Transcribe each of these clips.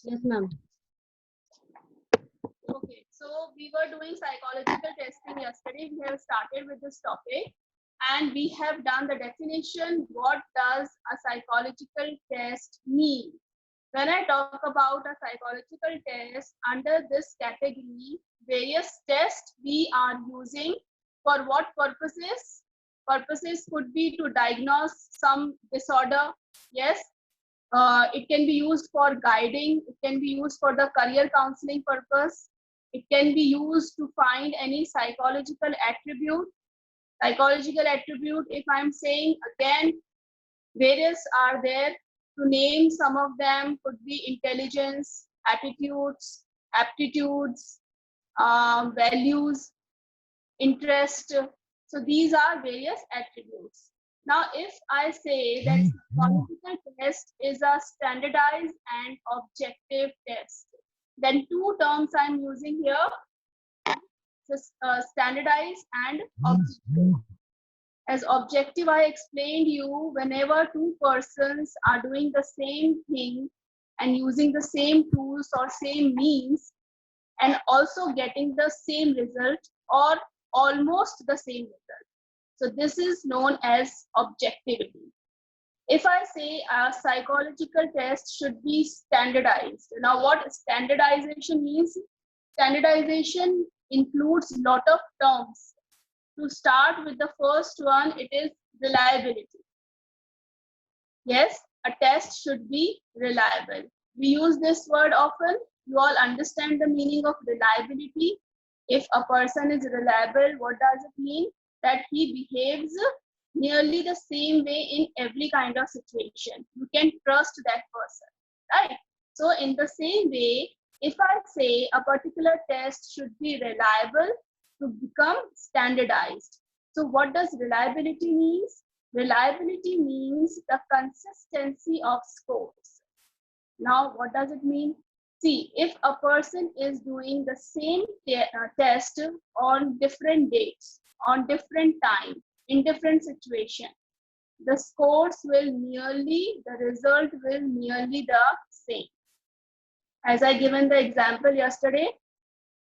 Yes, ma'am. Okay, so we were doing psychological testing yesterday. We have started with this topic and we have done the definition. What does a psychological test mean? When I talk about a psychological test, under this category, various tests we are using for what purposes? Purposes could be to diagnose some disorder. Yes, it can be used for guiding. It can be used for the career counseling purpose. It can be used to find any psychological attribute. Psychological attribute, if I'm saying again, various are there. To name some of them could be intelligence, attitudes, aptitudes, values, interest. So these are various attributes. Now, if I say that psychological test is a standardized and objective test, then two terms I'm using here, standardized and objective. As objective, I explained you whenever two persons are doing the same thing and using the same tools or same means and also getting the same result or almost the same result. So this is known as objectivity. If I say a psychological test should be standardized, now what standardization means? Standardization includes a lot of terms. To start with the first one, it is reliability. Yes, a test should be reliable. We use this word often. You all understand the meaning of reliability. If a person is reliable, what does it mean? That he behaves nearly the same way in every kind of situation. You can trust that person, right? So in the same way, if I say a particular test should be reliable to become standardized. So what does reliability means? Reliability means the consistency of scores. Now, what does it mean? See, if a person is doing the same test on different dates, on different time, in different situation, the scores will nearly, the result will nearly the same. As I given the example yesterday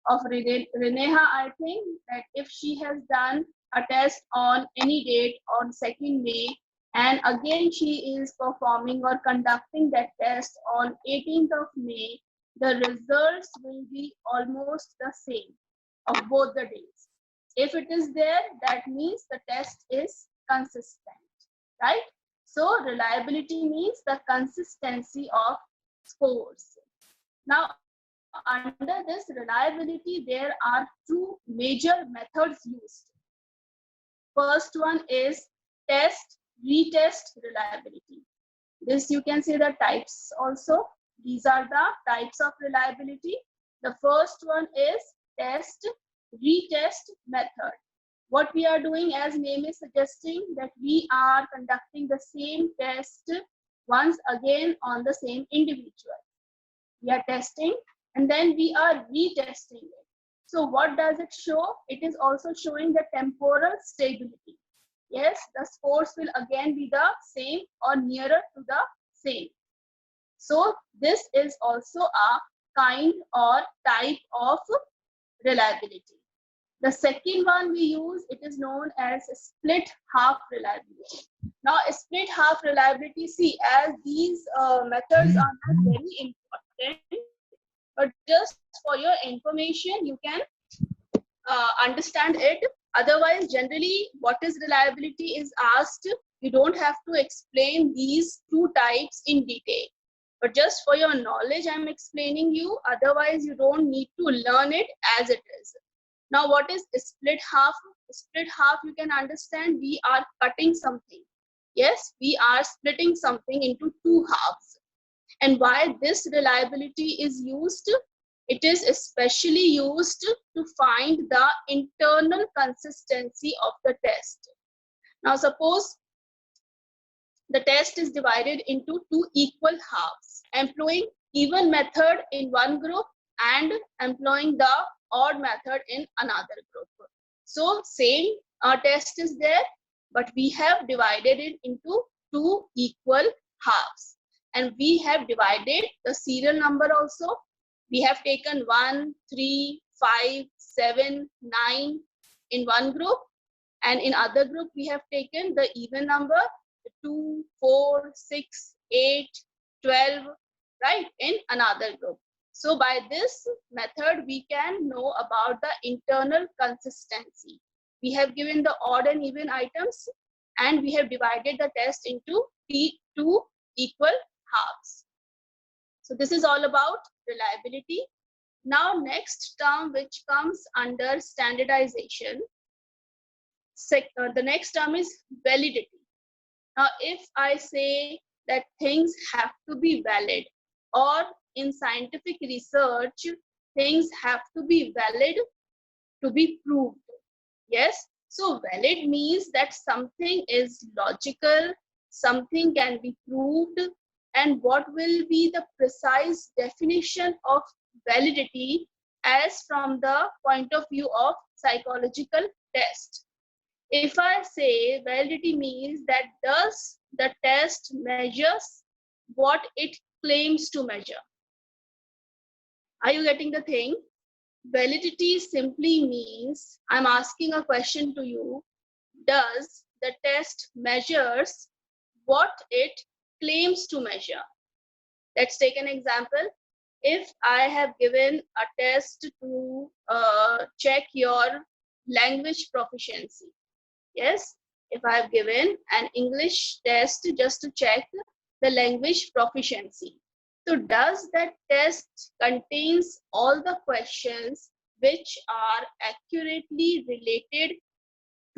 of Reneha, I think that if she has done a test on any date on 2nd May, and again she is performing or conducting that test on 18th of May, the results will be almost the same of both the days. If it is there, that means the test is consistent, right? So reliability means the consistency of scores. Now, under this reliability, there are two major methods used. First one is test, retest reliability. This you can see the types also. These are the types of reliability. The first one is test, retest method. What we are doing, as name is suggesting, that we are conducting the same test once again on the same individual. We are testing and then we are retesting it. So what does it show? It is also showing the temporal stability. Yes, the scores will again be the same or nearer to the same. So this is also a kind or type of reliability. The second one we use, it is known as split half reliability. Now, split half reliability, see, as these methods are not very important, but just for your information, you can understand it. Otherwise, generally, what is reliability is asked. You don't have to explain these two types in detail. But just for your knowledge, I'm explaining you. Otherwise, you don't need to learn it as it is. Now, what is split half? Split half, you can understand, we are cutting something. Yes, we are splitting something into two halves. And why this reliability is used? It is especially used to find the internal consistency of the test. Now, suppose the test is divided into two equal halves, employing even method in one group and employing the odd method in another group. So same test is there, but we have divided it into two equal halves. and we have divided the serial number also. We have taken 1, 3, 5, 7, 9 in one group, and in other group we have taken the even number 2, 4, 6, 8, 12, right, in another group. So by this method we can know about the internal consistency. We have given the odd and even items, and we have divided the test into two equal halves. So this is all about reliability. Now next term which comes under standardization, the next term is validity. Now if I say that things have to be valid, or in scientific research things have to be valid to be proved. Yes, so valid means that something is logical, something can be proved, and what will be the precise definition of validity as from the point of view of psychological test. If I say validity means that does the test measures what it claims to measure. Are you getting the thing? Validity simply means I'm asking a question to you. Does the test measures what it claims to measure? Let's take an example. If I have given a test to check your language proficiency, yes, if I have given an English test just to check the language proficiency, so does that test contains all the questions which are accurately related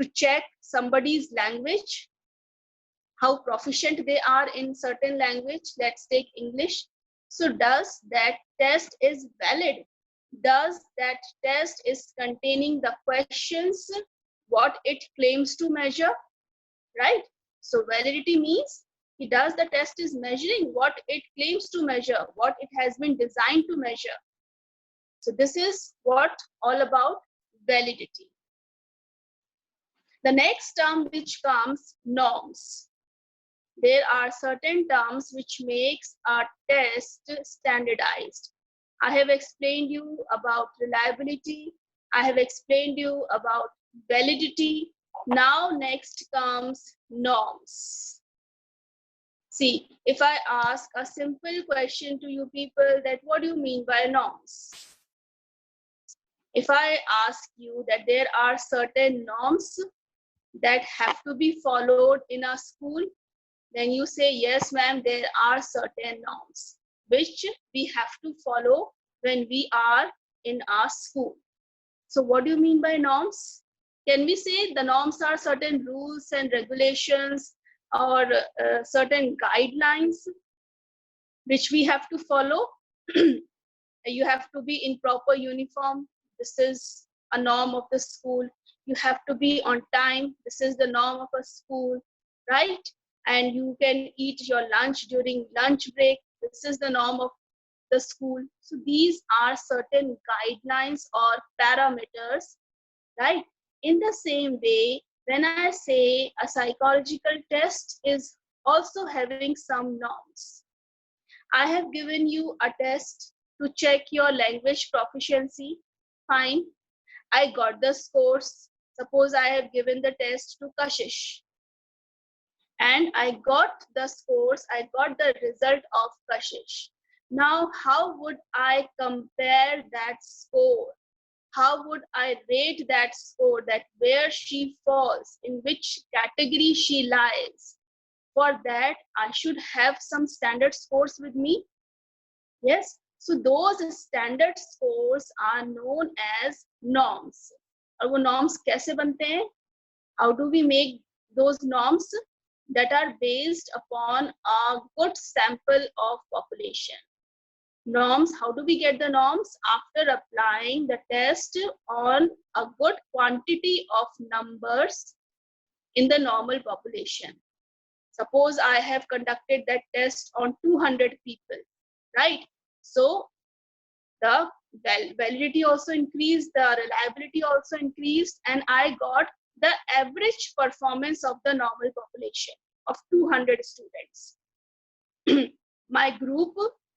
to check somebody's language, how proficient they are in certain language? Let's take English. So does that test is valid? Does that test is containing the questions what it claims to measure, right? So validity means does the test is measuring what it claims to measure, what it has been designed to measure. So this is what all about validity. The next term which comes, norms. There are certain terms which makes a test standardized. I have explained you about reliability. I have explained you about validity. Now next comes norms. See, if I ask a simple question to you people that what do you mean by norms? If I ask you that there are certain norms that have to be followed in a school, then you say, yes, ma'am, there are certain norms which we have to follow when we are in our school. So what do you mean by norms? Can we say the norms are certain rules and regulations or certain guidelines which we have to follow? You have to be in proper uniform. This is a norm of the school. You have to be on time. This is the norm of a school, right? And you can eat your lunch during lunch break. This is the norm of the school. So these are certain guidelines or parameters, right? In the same way, when I say a psychological test is also having some norms. I have given you a test to check your language proficiency. Fine. I got the scores. Suppose I have given the test to Kashish. And I got the scores, I got the result of Kashish. Now, how would I compare that score? How would I rate that score, that where she falls, in which category she lies? For that, I should have some standard scores with me. Yes, so those standard scores are known as norms. और वो norms कैसे बनते हैं? How do we make those norms? That are based upon a good sample of population. Norms, how do we get the norms? After applying the test on a good quantity of numbers in the normal population. Suppose I have conducted that test on 200 people, right? So the validity also increased, the reliability also increased, and I got the average performance of the normal population of 200 students. My group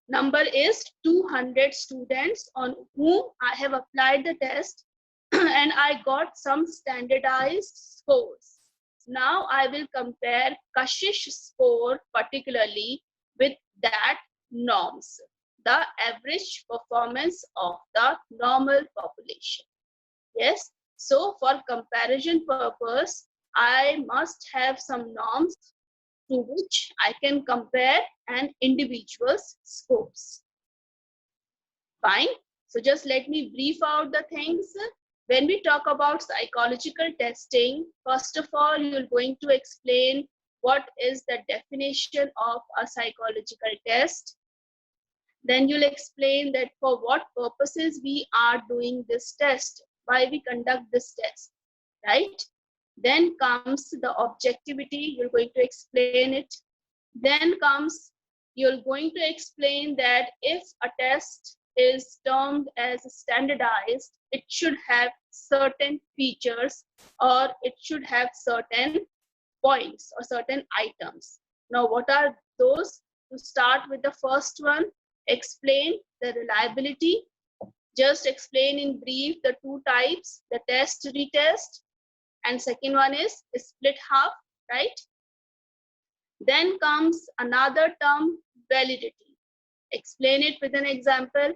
number is 200 students on whom I have applied the test and I got some standardized scores. Now I will compare Kashish's score particularly with that norms, the average performance of the normal population. Yes, so for comparison purpose, I must have some norms to which I can compare an individual's scores. Fine. So just let me brief out the things. When we talk about psychological testing, first of all, you're going to explain what is the definition of a psychological test. Then you'll explain that for what purposes we are doing this test, why we conduct this test, right? Then comes the objectivity, you're going to explain it. Then comes, you're going to explain that if a test is termed as standardized, it should have certain features or it should have certain points or certain items. Now, what are those? To start with the first one, explain the reliability. Just explain in brief the two types, the test retest, and second one is split half, right? Then comes another term, validity. Explain it with an example.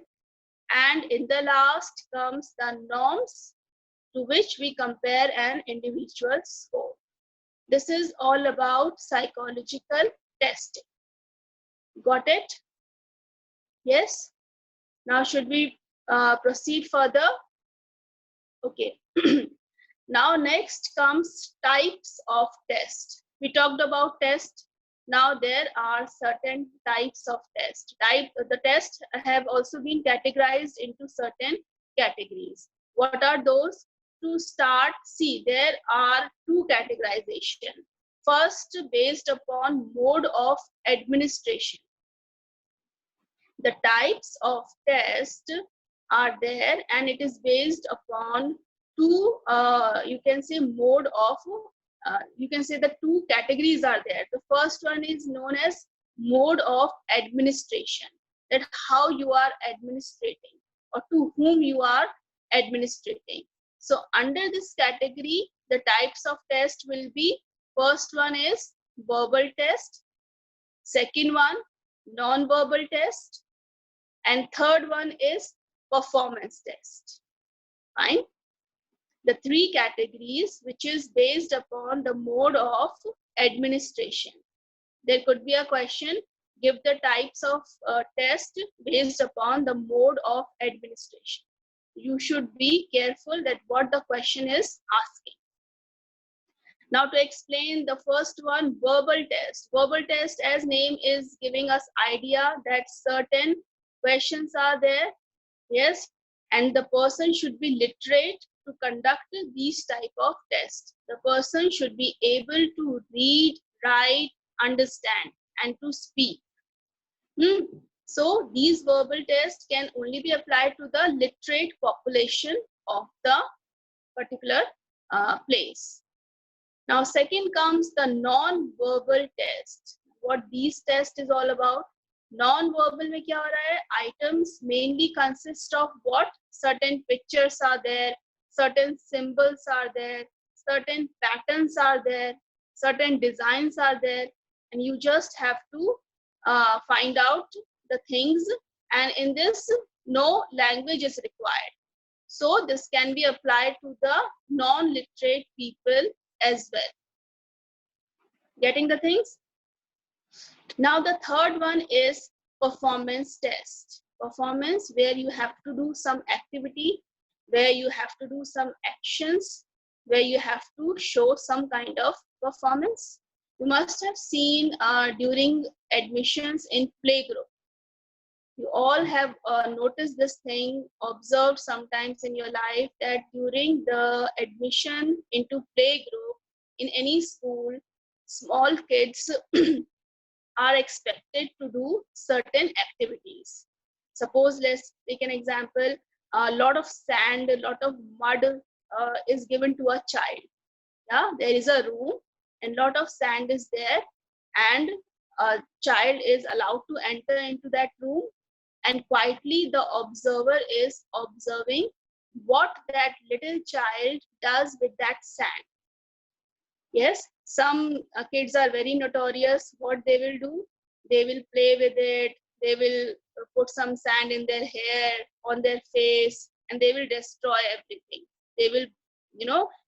And in the last comes the norms to which we compare an individual score. This is all about psychological testing. Got it? Yes? Now should we proceed further? Okay. Now next comes types of test. We talked about test. Now there are certain types of test. The tests have also been categorized into certain categories. What are those? To start, see, there are two categorization. First, based upon mode of administration. The types of test are there and it is based upon two, you can say mode of, you can say the two categories are there. The first one is known as mode of administration, that how you are administrating or to whom you are administrating. So under this category, the types of test will be, first one is verbal test, second one non-verbal test, and third one is performance test. Fine. The three categories which is based upon the mode of administration. There could be a question, give the types of test based upon the mode of administration. You should be careful that what the question is asking. Now to explain the first one, verbal test. Verbal test, as name is giving us idea that certain questions are there, yes, and the person should be literate to conduct these type of tests. The person should be able to read, write, understand, and to speak. So these verbal tests can only be applied to the literate population of the particular place. Now second comes the non-verbal test. What these test is all about? Non-verbal में क्या हो रहा है? Items mainly consist of what? Certain pictures are there, certain symbols are there, certain patterns are there, certain designs are there, and you just have to find out the things, and in this no language is required. So this can be applied to the non-literate people as well. Getting the things? Now the third one is performance test. Performance, where you have to do some activity, where you have to do some actions, where you have to show some kind of performance. You must have seen during admissions in playgroup. You all have noticed this thing, observed sometimes in your life, that during the admission into playgroup in any school, small kids are expected to do certain activities. Suppose let's take an example, a lot of sand, a lot of mud is given to a child. Yeah, there is a room and lot of sand is there, and a child is allowed to enter into that room, and quietly the observer is observing what that little child does with that sand. Yes, some kids are very notorious. What they will do, they will play with it, they will put some sand in their hair, on their face, and they will destroy everything. They will,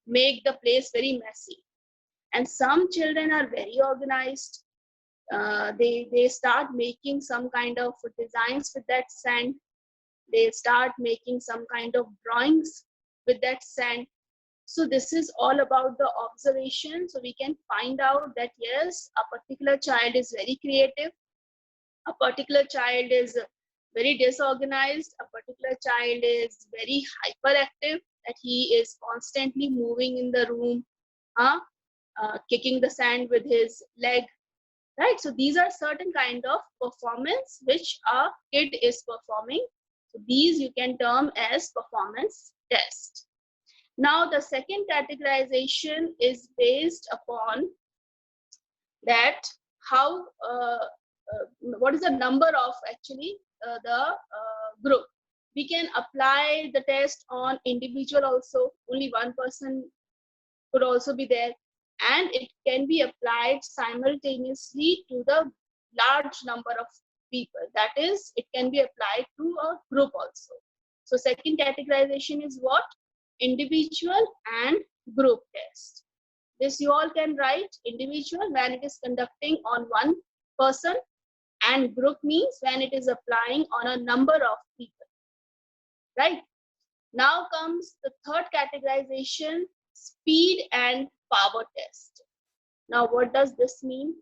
make the place very messy. And some children are very organized. They start making some kind of designs with that sand. They start making some kind of drawings with that sand. So this is all about the observation. So we can find out that yes, a particular child is very creative, a particular child is very disorganized, a particular child is very hyperactive, that he is constantly moving in the room, kicking the sand with his leg, right? So these are certain kind of performance which a kid is performing. So these you can term as performance test. Now the second categorization is based upon that how what is the number of actually the group. We can apply the test on individual also, only one person could also be there, and it can be applied simultaneously to the large number of people. That is, it can be applied to a group also. So second categorization is what? Individual and group test. This you all can write. Individual when it is conducting on one person, and group means when it is applying on a number of people, right? Now comes the third categorization, speed and power test. Now what does this mean?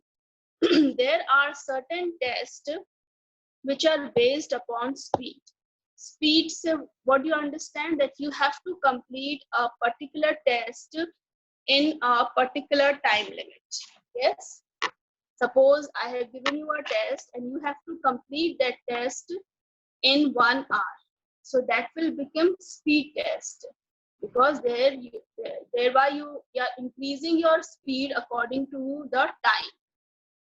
There are certain tests which are based upon speed. Speed, so what do you understand? That you have to complete a particular test in a particular time limit. Yes. Suppose I have given you a test and you have to complete that test in 1 hour. So that will become speed test, because thereby you are increasing your speed according to the time.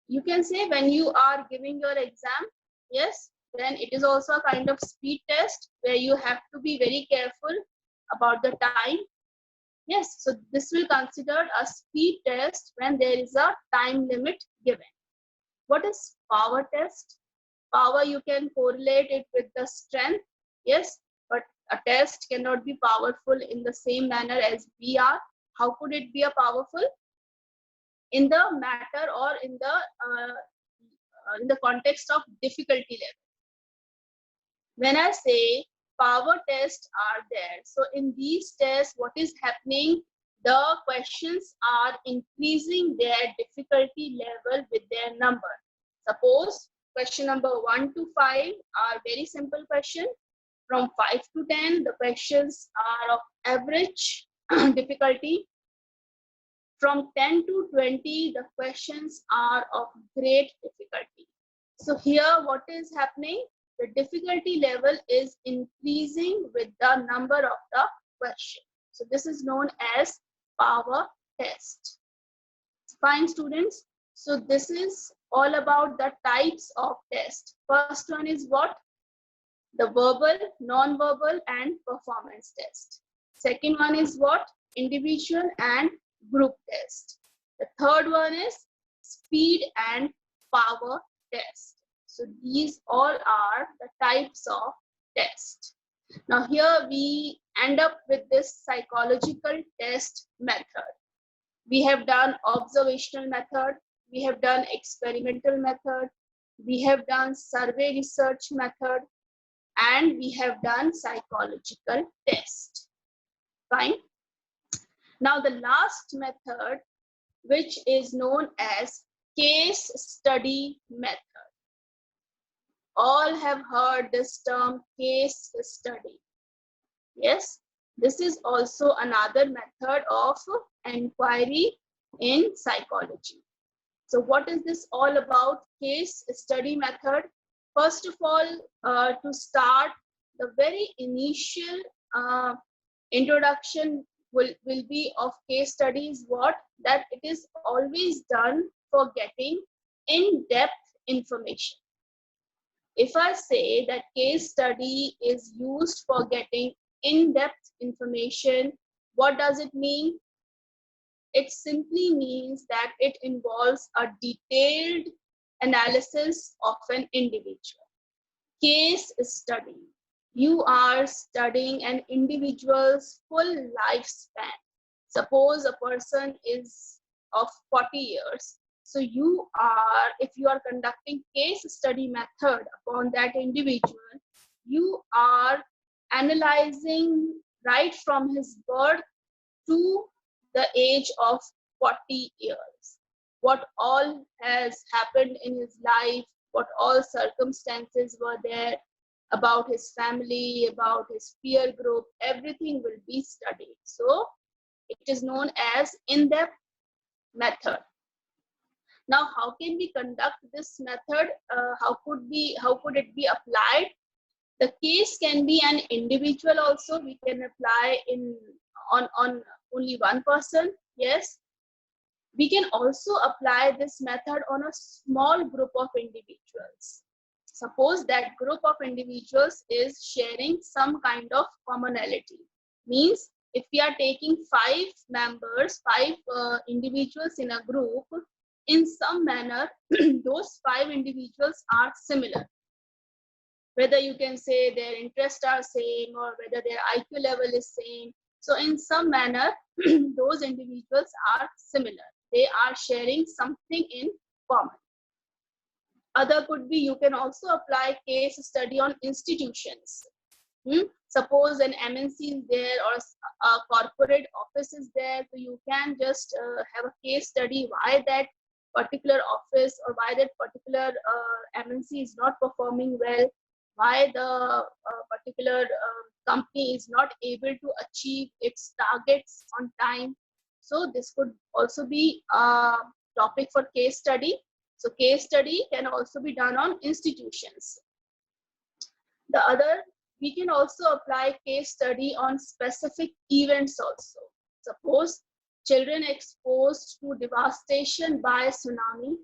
You can say when you are giving your exam, yes, then it is also a kind of speed test where you have to be very careful about the time. Yes, so this will consider a speed test when there is a time limit given. What is power test? Power, you can correlate it with the strength, yes, but a test cannot be powerful in the same manner as we are. How could it be a powerful? In the matter or in the context of difficulty level. When I say power tests are there, so in these tests, what is happening? The questions are increasing their difficulty level with their number. Suppose question number 1 to 5 are very simple question. From 5 to 10, the questions are of average difficulty. From 10 to 20, the questions are of great difficulty. So here what is happening? The difficulty level is increasing with the number of the question. So this is known as power test. Fine, students. So this is all about the types of test. First one is what? The verbal, non-verbal, and performance test. Second one is what? Individual and group test. The third one is speed and power test. So these all are the types of test. Now here we end up with this psychological test method. We have done observational method, we have done experimental method, we have done survey research method, and we have done psychological test. Fine. Now the last method, which is known as case study method. All have heard this term, case study. Yes, this is also another method of inquiry in psychology. So what is this all about, case study method? First of all, to start, the very initial introduction will be of case studies, what? That it is always done for getting in-depth information. If I say that case study is used for getting in-depth information, what does it mean? It simply means that it involves a detailed analysis of an individual. Case study. You are studying an individual's full lifespan. Suppose a person is of 40 years. So if you are conducting case study method upon that individual, you are analyzing right from his birth to the age of 40 years. What all has happened in his life, what all circumstances were there about his family, about his peer group, everything will be studied. So it is known as in-depth method. Now, how can we conduct this method? How could it be applied? The case can be an individual also. We can apply on only one person. Yes. We can also apply this method on a small group of individuals. Suppose that group of individuals is sharing some kind of commonality. Means if we are taking five individuals in a group, in some manner, those five individuals are similar. Whether you can say their interests are same or whether their IQ level is same. So in some manner, those individuals are similar. They are sharing something in common. Other could be, you can also apply case study on institutions. Suppose an MNC is there or a corporate office is there, so you can just have a case study why that particular office or why that particular MNC is not performing well, why the particular company is not able to achieve its targets on time. So this could also be a topic for case study. So case study can also be done on institutions. We can also apply case study on specific events also. Suppose children exposed to devastation by tsunami.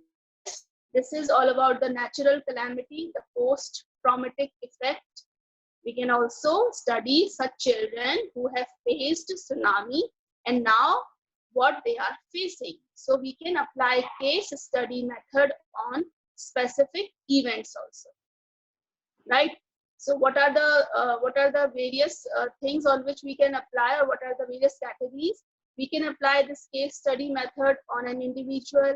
Yes, this is all about the natural calamity, the post-traumatic effect. We can also study such children who have faced tsunami and now what they are facing. So we can apply case study method on specific events also, right? So what are the various things on which we can apply, or what are the various categories? We can apply this case study method on an individual.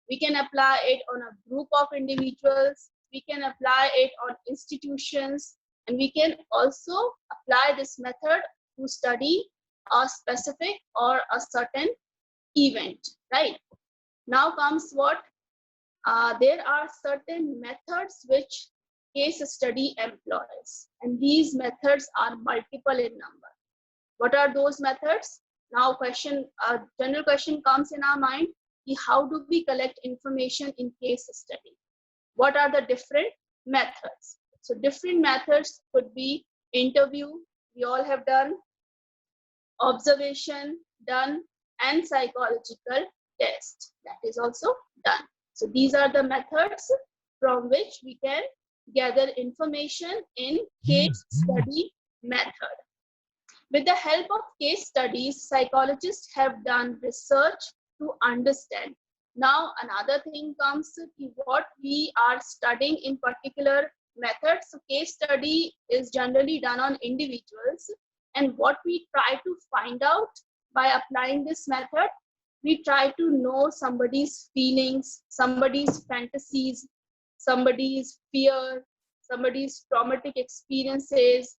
We can apply it on a group of individuals. We can apply it on institutions. And we can also apply this method to study a specific or a certain event, right? Now comes what? There are certain methods which case study employs, and these methods are multiple in number. What are those methods? Now general question comes in our mind, how do we collect information in case study? What are the different methods? So different methods could be interview, we all have done, observation done, and psychological test, that is also done. So these are the methods from which we can gather information in case study method. With the help of case studies, psychologists have done research to understand. Now another thing comes to what we are studying in particular methods. So case study is generally done on individuals, and what we try to find out by applying this method, we try to know somebody's feelings, somebody's fantasies, somebody's fear, somebody's traumatic experiences,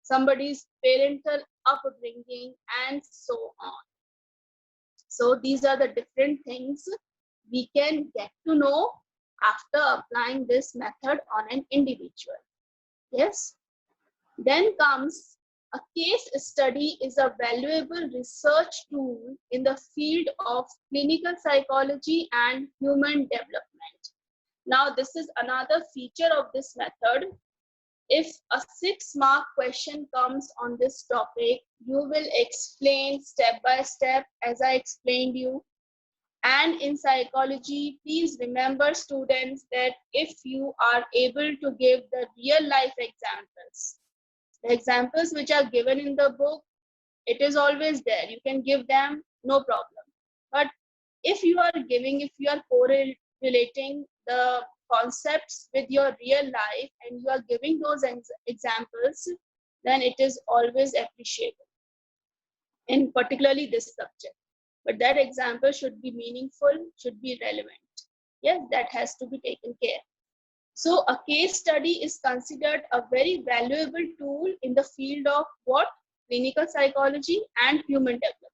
somebody's parental upbringing, and so on. So these are the different things we can get to know after applying this method on an individual. Yes. Then comes a case study is a valuable research tool in the field of clinical psychology and human development. Now, this is another feature of this method. If a 6-mark question comes on this topic, you will explain step by step as I explained you. And in psychology, please remember students that if you are able to give the real life examples, the examples which are given in the book, it is always there. You can give them, no problem. But if you are correlating the concepts with your real life and you are giving those examples, then it is always appreciable in particularly this subject. But that example should be meaningful, should be relevant. Yes, that has to be taken care. So a case study is considered a very valuable tool in the field of what? Clinical psychology and human development.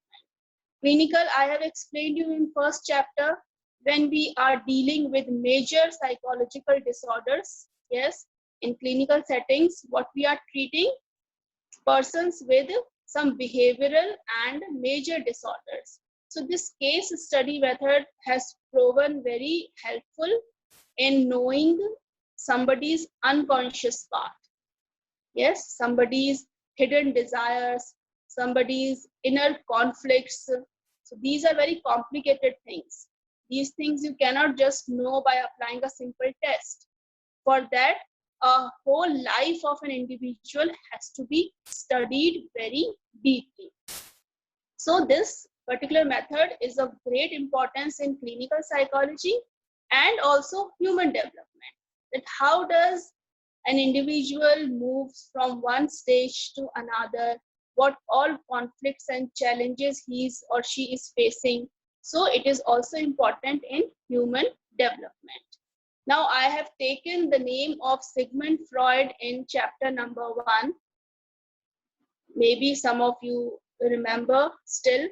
Clinical, I have explained you in first chapter, when we are dealing with major psychological disorders. Yes, in clinical settings, what we are treating? Persons with some behavioral and major disorders. So this case study method has proven very helpful in knowing somebody's unconscious part. Yes, somebody's hidden desires, somebody's inner conflicts. So these are very complicated things. These things you cannot just know by applying a simple test. For that, a whole life of an individual has to be studied very deeply. So this particular method is of great importance in clinical psychology and also human development. That how does an individual moves from one stage to another, what all conflicts and challenges he or she is facing. So it is also important in human development. Now I have taken the name of Sigmund Freud in chapter number 1. Maybe some of you remember still.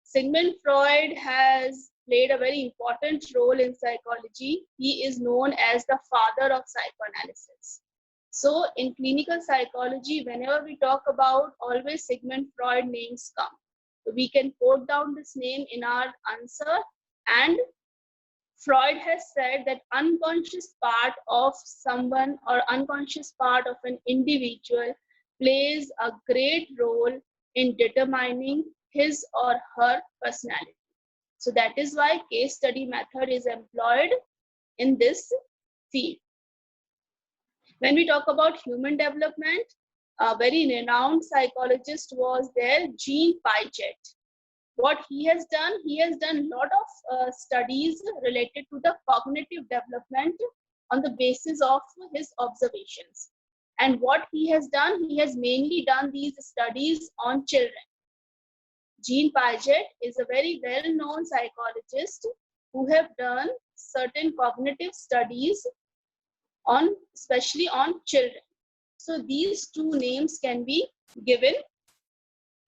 Sigmund Freud has played a very important role in psychology. He is known as the father of psychoanalysis. So in clinical psychology, whenever we talk about, always Sigmund Freud names come. So we can quote down this name in our answer. And Freud has said that unconscious part of someone or unconscious part of an individual plays a great role in determining his or her personality. So that is why case study method is employed in this field. When we talk about human development, a very renowned psychologist was there, Jean Piaget. What he has done a lot of studies related to the cognitive development on the basis of his observations. And what he has done, he has mainly done these studies on children. Jean Piaget is a very well-known psychologist who have done certain cognitive studies on, especially on children. So these two names can be given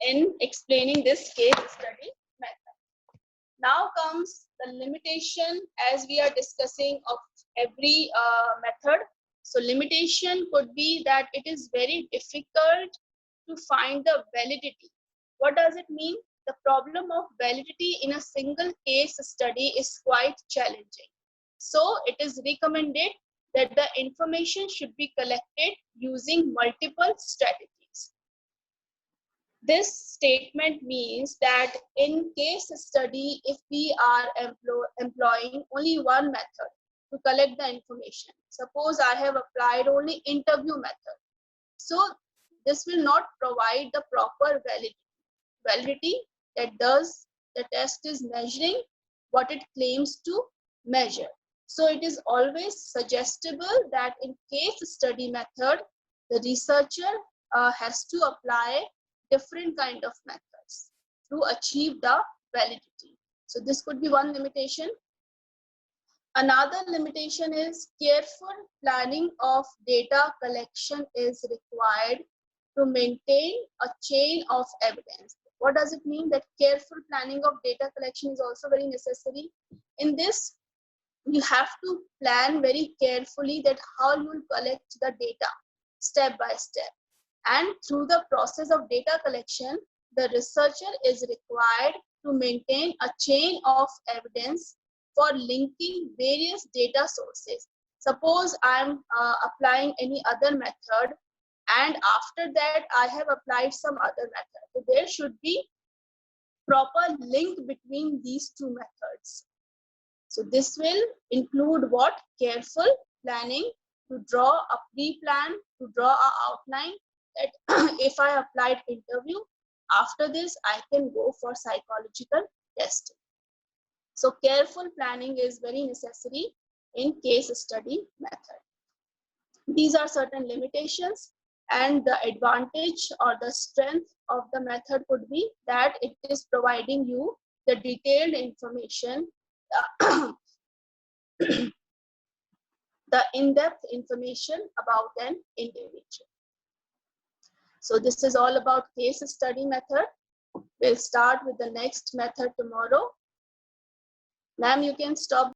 in explaining this case study method. Now comes the limitation as we are discussing of every method. So limitation could be that it is very difficult to find the validity. What does it mean? The problem of validity in a single case study is quite challenging. So it is recommended that the information should be collected using multiple strategies. This statement means that in case study, if we are employing only one method to collect the information, suppose I have applied only interview method, so this will not provide the proper validity that does the test is measuring what it claims to measure. So it is always suggestible that in case study method, the researcher has to apply different kind of methods to achieve the validity. So this could be one limitation. Another limitation is careful planning of data collection is required to maintain a chain of evidence. What does it mean? That careful planning of data collection is also very necessary. In this, you have to plan very carefully that how you will collect the data step by step. And through the process of data collection, the researcher is required to maintain a chain of evidence for linking various data sources. Suppose I'm applying any other method, and after that I have applied some other method. So there should be proper link between these two methods. So this will include what? Careful planning, to draw a pre-plan, to draw an outline that if I applied interview, after this I can go for psychological testing. So careful planning is very necessary in case study method. These are certain limitations, and the advantage or the strength of the method could be that it is providing you the detailed information, the in-depth information about an individual. So this is all about case study method. We'll start with the next method tomorrow. Ma'am, you can stop